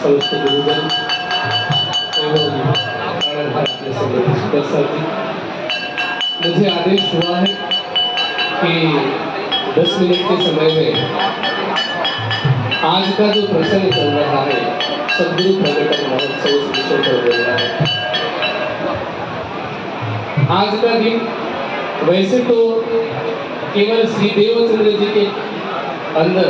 समस्त गुरुजन एवं मुझे आदेश हुआ है कि 10 मिनट के समय में आज का जो प्रसंग चल रहा है सदगुरु प्रकटन महोत्सव इस विषय पर बोल रहा है। आज का दिन वैसे तो केवल श्री देवचंद्र जी के अंदर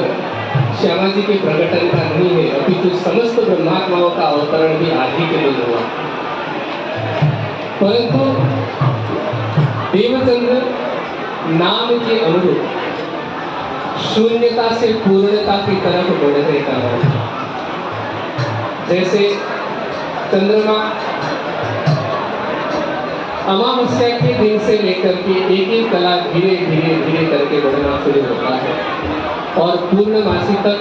श्यामा जी के प्रकटन का नहीं है, अपितु समस्त ब्रह्मात्माओं का अवतरण भी आज ही के दिन हुआ। परंतु देवचंद्र नाम के अनुरूप शून्यता से पूर्णता की तरफ बढ़ने का नाम। जैसे चंद्रमा अमावस्या के दिन से लेकर के एक एक कला धीरे धीरे धीरे करके बढ़ना शुरू होता है और पूर्णमासी तक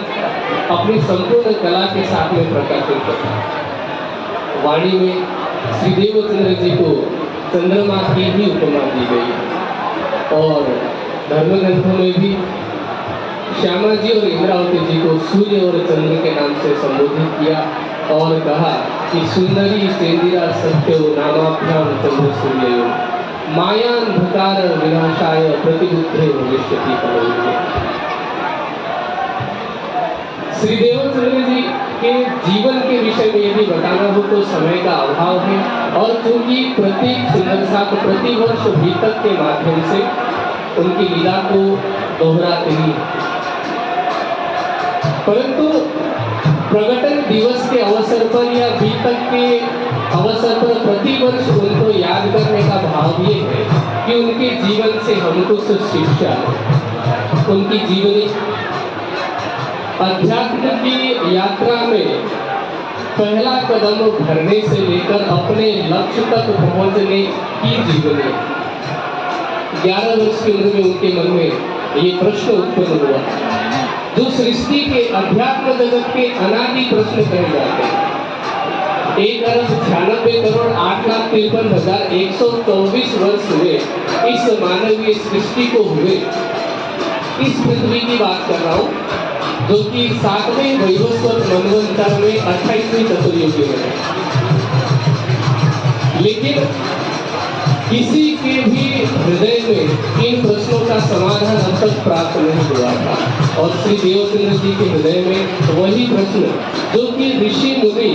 अपनी संपूर्ण कला के साथ में प्रकाशित होता है। वाणी में श्री देवचंद्र जी को चंद्रमा की ही उपमा दी गई है और धर्म ग्रंथों में भी श्यामा जी और इंद्रावती जी को सूर्य और चंद्र के नाम से संबोधित किया और कहा कि सुंदरी चेंदिरा सत्यो नामाभ्याम चंद्र सूर्य मायांधकार विनाशाय प्रतिबुद्धे भविष्यति कलयुगे। श्री देवचंद्र जी के जीवन के विषय में यदि बताना हो तो समय का अभाव है और क्योंकि प्रतीक सुंदरसा को प्रतिवर्ष भीतक के माध्यम से उनकी लीला को दोहराते ही, परंतु प्रकटन दिवस के अवसर पर या बीतक के अवसर पर प्रतिवर्ष उनको याद करने का भाव ये है कि उनके जीवन से हम कुछ शिक्षा, उनकी जीवनी अध्यात्म की यात्रा में पहला कदम भरने से लेकर अपने लक्ष्य तक पहुंचने की जीवनी। 11 वर्ष की उम्र में उनके मन में ये प्रश्न उत्पन्न हुआ जो सृष्टि के अध्यात्म जगत के अनादि प्रश्न कहे जाते हैं। 1,96,8,53,124 वर्ष हुए इस मानवीय सृष्टि को हुए। इस पृथ्वी की बात कर रहा हूँ जो कि 7वें वैवस्वत मनवंतर में 28वीं चतुर्युगी में है। लेकिन किसी के भी हृदय में इन प्रश्नों का समाधान अब तक प्राप्त नहीं हुआ था और श्री देवचंद्र जी के हृदय में वही प्रश्न जो कि ऋषि मुनि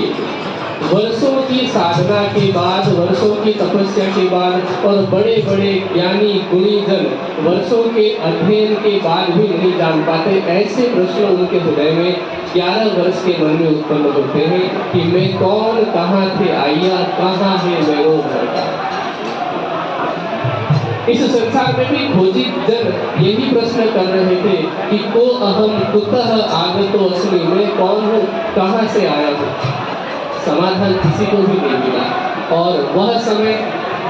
वर्षों की साधना के बाद, वर्षों की तपस्या के बाद और बड़े बड़े ज्ञानी गुणीजन वर्षों के अध्ययन के बाद भी नहीं जान पाते, ऐसे प्रश्न उनके हृदय में 11 वर्ष के मन में उत्पन्न होते हैं कि मैं कौन, कहाँ थे आइया, कहाँ है मेरो भरता। इस संसार में भी खोजी जन यही प्रश्न कर रहे थे कि को अहम कुतः आगतो अस्मि, मैं कौन हूँ, कहाँ से आया हूँ। समाधान किसी को भी नहीं मिला और वह समय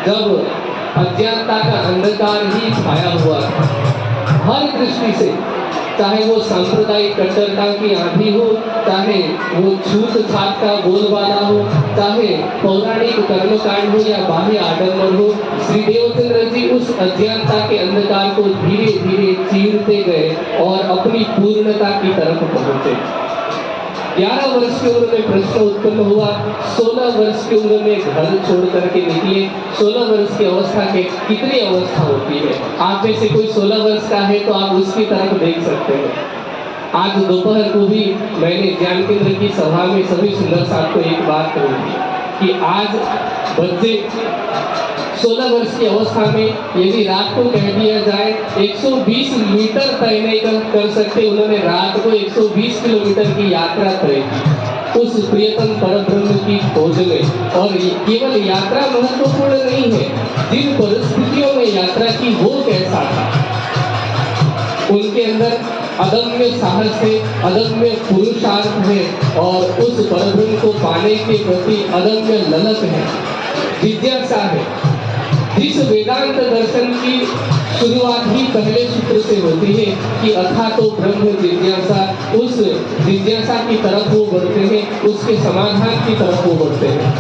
जब अज्ञानता का अंधकार ही छाया हुआ था हर दृष्टि से, चाहे वो सांप्रदायिक कट्टरता की आंधी हो, चाहे वो छूत छात का बोलबाला हो, चाहे पौराणिक कर्मकांड हो या बाह्य आडंबर हो, श्री देवचंद्र जी उस अज्ञानता के अंधकार को धीरे धीरे चीरते गए और अपनी पूर्णता की तरफ पहुंचे। 11 वर्ष की उम्र में प्रश्न उत्पन्न हुआ, 16 वर्ष की उम्र में घर छोड़ करके निकले। 16 वर्ष की अवस्था के कितनी अवस्था होती है? आप में से कोई 16 वर्ष का है तो आप उसकी तरफ देख सकते हैं। आज दोपहर को भी मैंने ज्ञान केंद्र की सभा में सभी सुंदर साहब को एक बात कही थी कि आज बच्चे 16 वर्ष की अवस्था में यदि रात को कह दिया जाए 120 मीटर तय नहीं कर सकते, उन्होंने रात को 120 किलोमीटर की यात्रा तय की उस प्रियतम परब्रह्म की खोज में। और केवल यात्रा महत्वपूर्ण नहीं है, जिन परिस्थितियों में यात्रा की वो कैसा था। उनके अंदर अदम्य साहस है, अदम्य पुरुषार्थ है और उस परब्रह्म को पाने के प्रति अदम्य ललक है, जिज्ञासा है। जिस वेदांत दर्शन की शुरुआत ही पहले सूत्र से होती है कि अथा तो ब्रह्म जिज्ञासा, उस जिज्ञासा की तरफ वो बढ़ते हैं, उसके समाधान की तरफ वो बढ़ते हैं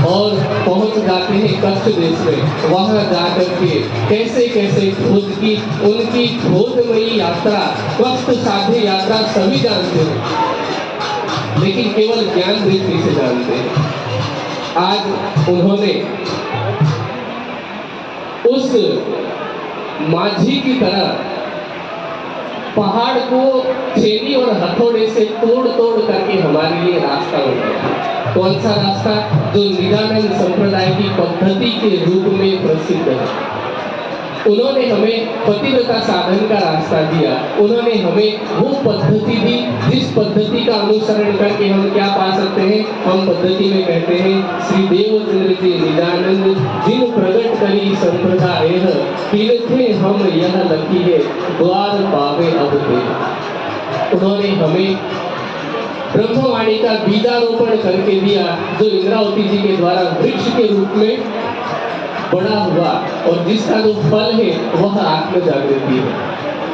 और पहुंच जाते हैं कच्छ देश में। वहां जाकर के कैसे कैसे खोज की, उनकी खोजमयी यात्रा, कष्ट साध्य यात्रा सभी जानते हैं। लेकिन केवल ज्ञान दृष्टि से जानते हैं। आज उन्होंने उस माझी की तरह पहाड़ को छेनी और हथौड़े से तोड़ तोड़ करके हमारे लिए रास्ता बनाया। कौन सा रास्ता? जो निरानंद संप्रदाय की पद्धति के रूप में प्रसिद्ध है। उन्होंने हमें पतिव्रता साधन का रास्ता दिया। उन्होंने हमें वो पद्धति दी जिस पद्धति का अनुसरण करके हम क्या पा सकते हैं। हम पद्धति में कहते हैं श्री देवचंद्र जी निजानंद जिन प्रकट करी संप्रदाय तीर्थे हम यह लखी है द्वार पावे अब ते। उन्होंने हमें ब्रह्मवाणी का बीजारोपण करके दिया जो इंद्रावती जी के द्वारा वृक्ष के रूप में बड़ा हुआ और जिसका जो फल है वह आत्म जागृति है।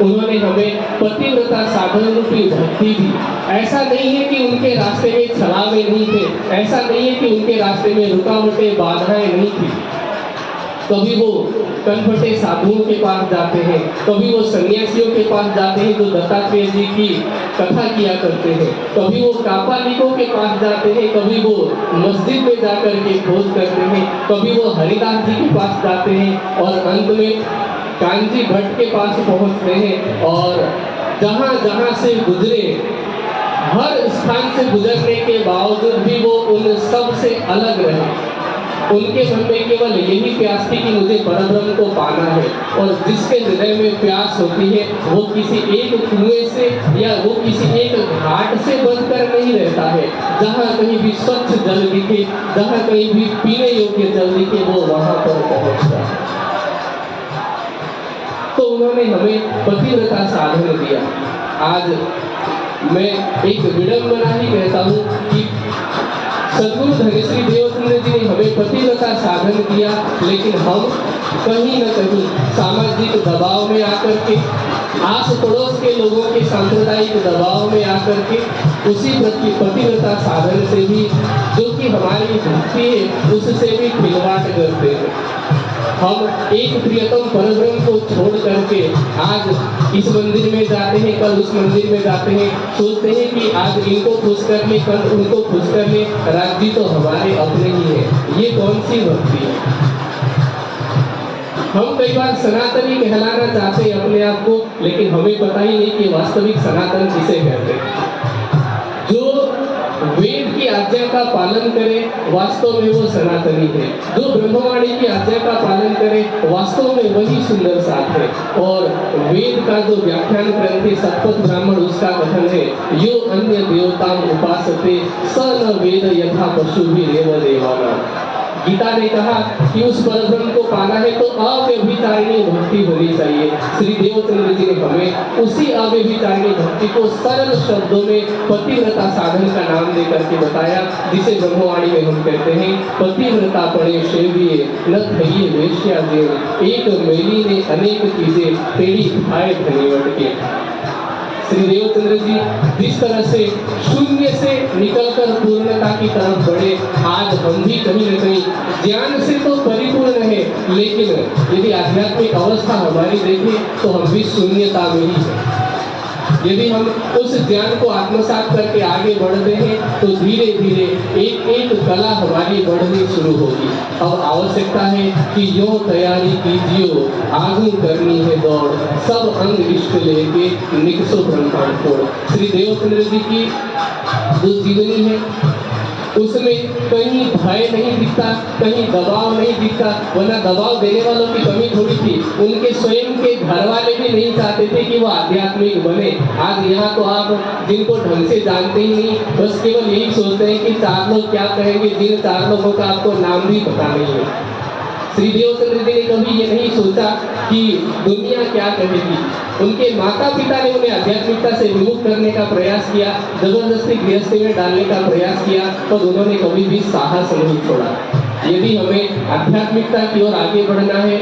उन्होंने हमें पतिव्रता साधन रूपी भक्ति दी। ऐसा नहीं है कि उनके रास्ते में छलावे नहीं थे, ऐसा नहीं है कि उनके रास्ते में रुकावटें बाधाएं नहीं थी। कभी वो कनपटे साधुओं के पास जाते हैं, कभी वो सन्यासियों के पास जाते हैं जो दत्तात्रेय जी की कथा किया करते हैं, कभी वो कापालिकों के पास जाते हैं, कभी वो मस्जिद में जाकर के खोज करते हैं, कभी वो हरिदास जी के पास जाते हैं और अंत में कांजी भट्ट के पास पहुंचते हैं। और जहाँ जहाँ से गुजरे, हर स्थान से गुजरने के बावजूद भी वो उन सब से अलग रहे। उनके मन में केवल यही प्यास थी कि मुझे परब्रह्म को पाना है। और जिसके हृदय में प्यास होती है वो किसी एक कुएं से या वो किसी एक घाट से बंधकर नहीं रहता है। जहाँ कहीं भी स्वच्छ जल दिखे, जहाँ कहीं भी पीने योग्य जल दिखे, वो वहां पर पहुंचता है। तो उन्होंने हमें पतिव्रता साधन दिया। आज मैं एक विडंबना ही कहता हूँ कि सद्गुरु धनेश्वरी देवचंद्र जी ने हमें पतिव्रता साधन दिया, लेकिन हम कहीं न कहीं सामाजिक दबाव में आकर के, आस पड़ोस के लोगों के सांप्रदायिक दबाव में आकर के उसी पतिव्रता साधन से भी, जो कि हमारी भक्ति है, उससे भी खिलवाड़ करते हैं। हम एक प्रियतम परब्रह्म को छोड़ करके आज इस मंदिर में जाते हैं, कल उस मंदिर में जाते हैं, सोचते हैं कि आज इनको खुश कर ले, कल उनको खुश कर ले, राज्य तो हमारे अपने ही है। ये कौन सी भक्ति है? हम कई बार सनातनी कहलाना चाहते हैं अपने आप को, लेकिन हमें पता ही नहीं कि वास्तविक सनातन किसे कहते हैं। जो वेद की आज्ञा का पालन करे वास्तव में वो सनातनी है। जो ब्रह्मवाणी की आज्ञा का पालन करे वास्तव में वही सुंदर साथ है। और वेद का जो व्याख्यान ग्रंथ है सतपथ ब्राह्मण, उसका कथन है यो अन्य देवताम उपासते स न वेद यथा पशु भी रेव देवाना। गीता ने कहा कि उस परब्रह्म को पाना है तो अव्यभिचारिणी भक्ति होनी चाहिए। श्री देवचंद्र जी ने हमें उसी अव्यभिचारिणी भक्ति को सरल शब्दों में पतिव्रता साधन का नाम दे करके बताया, जिसे ब्रह्मवाणी में हम कहते हैं पतिव्रता पड़े सेविए न थइए वेश्या जेव, एक मेली ने अनेक चीजें तेरी खाए धनीवट के। श्री देवचंद्र जी जिस तरह से शून्य से निकलकर पूर्णता की तरफ बढ़े, आज हम भी कहीं न कहीं ज्ञान से तो परिपूर्ण है, लेकिन यदि आध्यात्मिक अवस्था हमारी देखें तो हम भी शून्यता में ही हैं। यदि हम उस ज्ञान को आत्मसात करके आगे बढ़ते हैं तो धीरे धीरे एक एक कला हमारी बढ़नी शुरू होगी। अब आवश्यकता है कि यूं तैयारी कीजिए, आगू करनी है दौड़, सब अंग इष्ट लेके निकसो ब्रह्मांड फोड़। श्री देवचंद्र जी की जो जीवनी है उसमें कहीं भय नहीं दिखता, कहीं दबाव नहीं दिखता, वरना दबाव देने वालों की कमी थोड़ी थी। उनके स्वयं के घर वाले भी नहीं चाहते थे कि वो आध्यात्मिक बने। आज यहाँ तो आप जिनको ढंग से जानते ही नहीं, बस केवल यही सोचते हैं कि चार लोग क्या कहेंगे, जिन चार लोगों का आपको नाम भी पता नहीं है। श्री देवचंद्र जी ने कभी ये नहीं सोचा कि दुनिया क्या कहेगी। उनके माता पिता ने उन्हें आध्यात्मिकता से विमुख करने का प्रयास किया, जबरदस्ती गृहस्थी में डालने का प्रयास किया, पर उन्होंने कभी भी साहस नहीं छोड़ा। यदि हमें आध्यात्मिकता की ओर आगे बढ़ना है,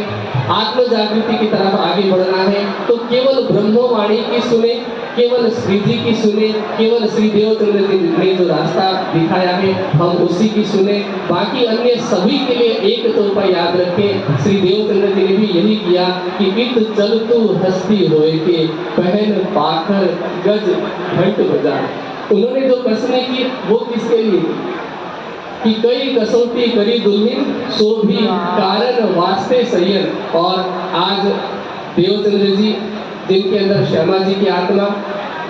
आत्म जागृति की तरफ आगे बढ़ना है, तो केवल ब्रह्मवाणी की सुने, केवल श्री जी की सुने, केवल श्री देवचंद्र जी ने जो रास्ता दिखाया है हम उसी की सुने। बाकी अन्य सभी के लिए एक तोहफा याद रखें, श्री देवचंद्र जी ने भी यही किया कि इत चल तू हस्ती होए के पहन पाखर गज घंट बजा। उन्होंने जो कसमें की वो किसके लिए की? कि कई कसौटी करी दुल्हन सो भी कारण वास्ते सयन। और आज देवचंद्र जी जिनके अंदर श्यामा जी की आत्मा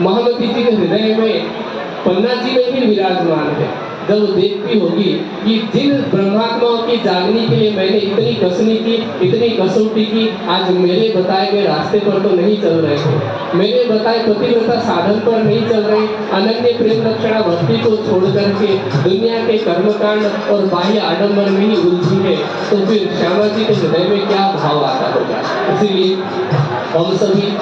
महामती जी के हृदय में पन्ना जी में ही विराजमान है, जब वो देखती होगी कि जिन ब्रह्मात्माओं की जागने के लिए मैंने इतनी कसनी की, इतनी कसौटी की, आज मेरे बताए गए रास्ते पर तो नहीं चल रहे थे, मेरे बताए पतिव्रता साधन पर नहीं चल रहे, अनन्य प्रेम लक्षणा भक्ति को छोड़ करके दुनिया के कर्मकांड और बाह्य आडंबर में ही उलझी है, तो फिर श्यामा जी के हृदय में क्या भाव आता होगा। इसीलिए हम सभी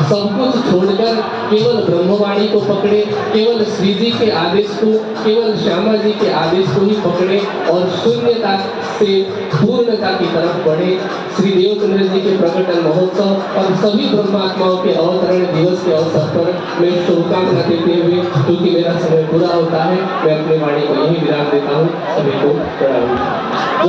सब कुछ छोड़कर केवल ब्रह्मवाणी को पकड़े, केवल श्री जी के आदेश को, केवल श्यामा जी के आदेश को ही पकड़े और शून्यता से पूर्णता की तरफ बढ़े। श्री देवचंद्र जी के प्रकटन महोत्सव और सभी ब्रह्मात्माओं के अवतरण दिवस के अवसर पर मैं शुभकामना देते हुए, क्योंकि मेरा समय पूरा होता है, मैं अपनी वाणी को यही विराम देता हूँ। सभी को प्रणाम।